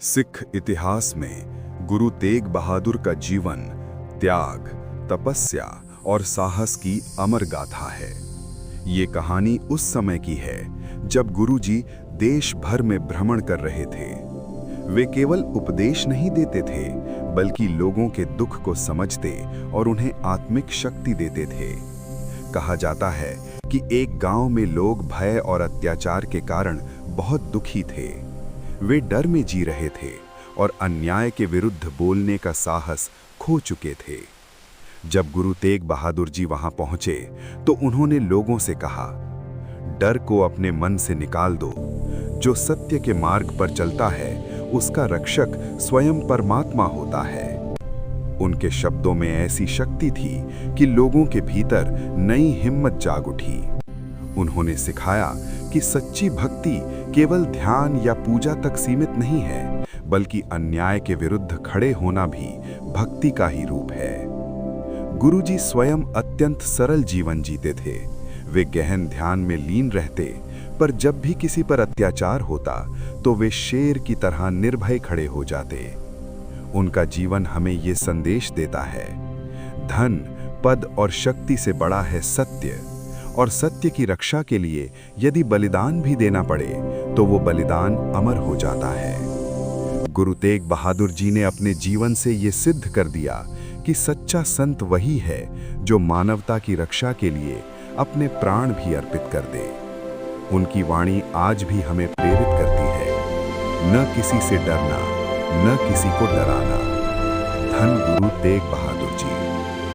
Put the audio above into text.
सिख इतिहास में गुरु तेग बहादुर का जीवन त्याग, तपस्या और साहस की अमर गाथा है। ये कहानी उस समय की है जब गुरुजी देश भर में भ्रमण कर रहे थे। वे केवल उपदेश नहीं देते थे, बल्कि लोगों के दुख को समझते और उन्हें आत्मिक शक्ति देते थे। कहा जाता है कि एक गांव में लोग भय और अत्याचार के कारण बहुत दुखी थे। वे डर में जी रहे थे और अन्याय के विरुद्ध बोलने का साहस खो चुके थे। जब गुरु तेग बहादुर जी वहां पहुंचे तो उन्होंने लोगों से कहा, डर को अपने मन से निकाल दो। जो सत्य के मार्ग पर चलता है उसका रक्षक स्वयं परमात्मा होता है। उनके शब्दों में ऐसी शक्ति थी कि लोगों के भीतर नई हिम्मत जाग उठी। उन्होंने सिखाया कि सच्ची भक्ति केवल ध्यान या पूजा तक सीमित नहीं है, बल्कि अन्याय के विरुद्ध खड़े होना भी भक्ति का ही रूप है। गुरुजी स्वयं अत्यंत सरल जीवन जीते थे। वे गहन ध्यान में लीन रहते, पर जब भी किसी पर अत्याचार होता तो वे शेर की तरह निर्भय खड़े हो जाते। उनका जीवन हमें ये संदेश देता है, धन, पद और शक्ति से बड़ा है सत्य, और सत्य की रक्षा के लिए यदि बलिदान भी देना पड़े तो वो बलिदान अमर हो जाता है। गुरु तेग बहादुर जी ने अपने जीवन से ये सिद्ध कर दिया कि सच्चा संत वही है जो मानवता की रक्षा के लिए अपने प्राण भी अर्पित कर दे। उनकी वाणी आज भी हमें प्रेरित करती है, न किसी से डरना, न किसी को डराना। धन गुरु तेग बहादुर जी।